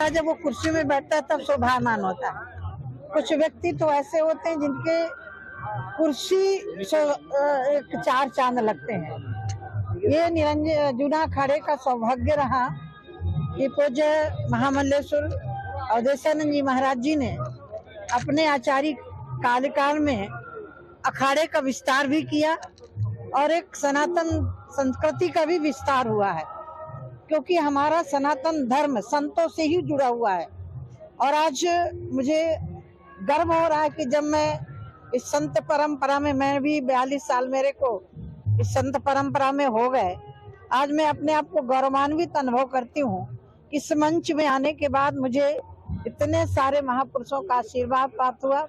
जब वो कुर्सी में बैठता है तब शोभामान होता है। कुछ व्यक्ति तो ऐसे होते हैं जिनके कुर्सी एक चार चांद लगते हैं। ये निरंजन जूना अखाड़े का सौभाग्य रहा कि पूज्य महामल्लेश्वर अवधेशानंद जी महाराज जी ने अपने आचार्य कार्यकाल में अखाड़े का विस्तार भी किया और एक सनातन संस्कृति का भी विस्तार हुआ है, क्योंकि हमारा सनातन धर्म संतों से ही जुड़ा हुआ है। और आज मुझे गर्व हो रहा है कि जब मैं इस संत परंपरा में, मैं भी 42 साल मेरे को इस संत परंपरा में हो गए, आज मैं अपने आप को गौरवान्वित अनुभव करती हूँ। इस मंच में आने के बाद मुझे इतने सारे महापुरुषों का आशीर्वाद प्राप्त हुआ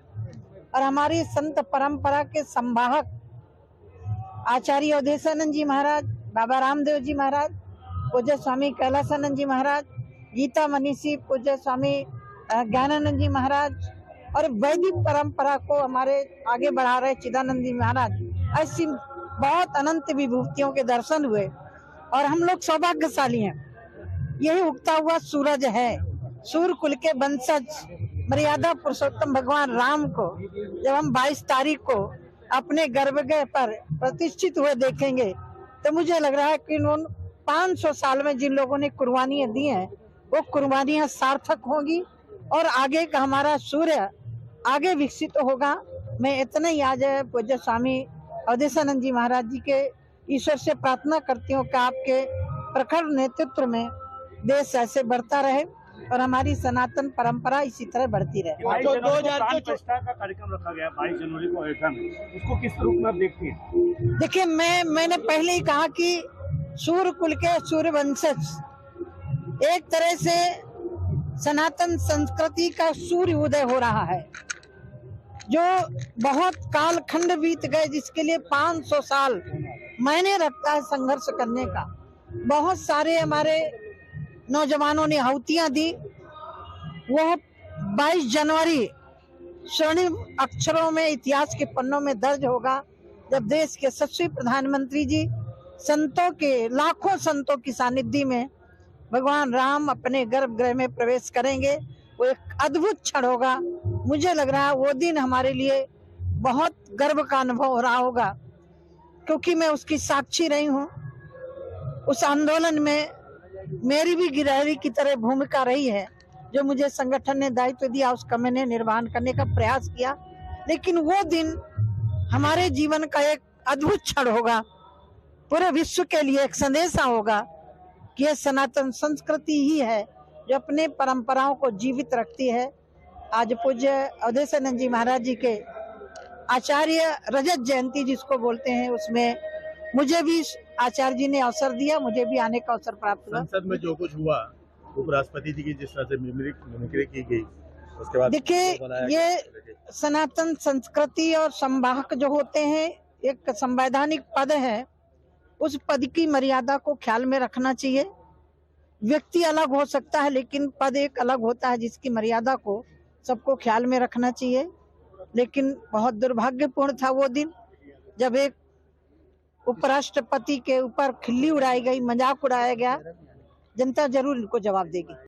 और हमारी संत परंपरा के संवाहक आचार्य अवधेशानंद जी महाराज, बाबा रामदेव जी महाराज, पूज्य स्वामी कैलासानंद जी महाराज, गीता मनीषी पूज्य स्वामी ज्ञानानंद जी महाराज और वैदिक परंपरा को हमारे आगे बढ़ा रहे चिदानंद जी महाराज, ऐसी बहुत अनंत विभूतियों के दर्शन हुए और हम लोग सौभाग्यशाली हैं। यही उगता हुआ सूरज है, सूर्य कुल के वंशज मर्यादा पुरुषोत्तम भगवान राम को जब हम 22 तारीख को अपने गर्भगृह पर प्रतिष्ठित हुए देखेंगे तो मुझे लग रहा है कि उन 500 साल में जिन लोगों ने कुर्बानियां दी हैं वो कुर्बानियां सार्थक होंगी और आगे का हमारा सूर्य आगे विकसित होगा। मैं इतना ही आज पूज्य स्वामी अवधेशानंद जी महाराज जी के ईश्वर से प्रार्थना करती हूँ कि आपके प्रखर नेतृत्व में देश ऐसे बढ़ता रहे और हमारी सनातन परंपरा इसी तरह बढ़ती रहे। तो 2024 का कार्यक्रम रखा गया 22 जनवरी को अयोध्या में, उसको किस रूप में आप देखती हैं? देखिए, मैंने पहले ही कहा कि सूर्य कुल के सूर्य वंशज एक तरह से सनातन संस्कृति का सूर्य उदय हो रहा है, जो बहुत काल खंड बीत गए, जिसके लिए 500 साल मायने रखता है संघर्ष करने का। बहुत सारे हमारे नौजवानों ने आहुतियां दी। वह 22 जनवरी स्वर्णिम अक्षरों में इतिहास के पन्नों में दर्ज होगा, जब देश के यशस्वी प्रधानमंत्री जी संतों के, लाखों संतों की सानिध्य में भगवान राम अपने गर्भगृह में प्रवेश करेंगे। वो एक अद्भुत क्षण होगा। मुझे लग रहा है वो दिन हमारे लिए बहुत गर्व का अनुभव हो रहा होगा, क्योंकि मैं उसकी साक्षी रही हूँ। उस आंदोलन में मेरी भी गिरहरी की तरह भूमिका रही है। जो मुझे संगठन ने दायित्व दिया उसका मैंने निर्वहन करने का प्रयास किया, लेकिन वो दिन हमारे जीवन का एक अद्भुत क्षण होगा। पूरे विश्व के लिए एक संदेशा होगा कि यह सनातन संस्कृति ही है जो अपने परंपराओं को जीवित रखती है। आज पूज्य अवधेशानंद जी महाराज जी के आचार्य रजत जयंती जिसको बोलते हैं, उसमें मुझे भी आचार्य जी ने अवसर दिया, मुझे भी आने का अवसर प्राप्त हुआ। संसद में जो कुछ हुआ, उपराष्ट्रपति जी की जिस तरह से मिमिक्री की गई, उसके बाद देखिए, ये सनातन संस्कृति और संवाहक जो होते हैं, एक संवैधानिक पद है, उस पद की मर्यादा को ख्याल में रखना चाहिए। व्यक्ति अलग हो सकता है, लेकिन पद एक अलग होता है जिसकी मर्यादा को सबको ख्याल में रखना चाहिए। लेकिन बहुत दुर्भाग्यपूर्ण था वो दिन जब एक उपराष्ट्रपति के ऊपर खिल्ली उड़ाई गई, मजाक उड़ाया गया। जनता जरूर इनको जवाब देगी।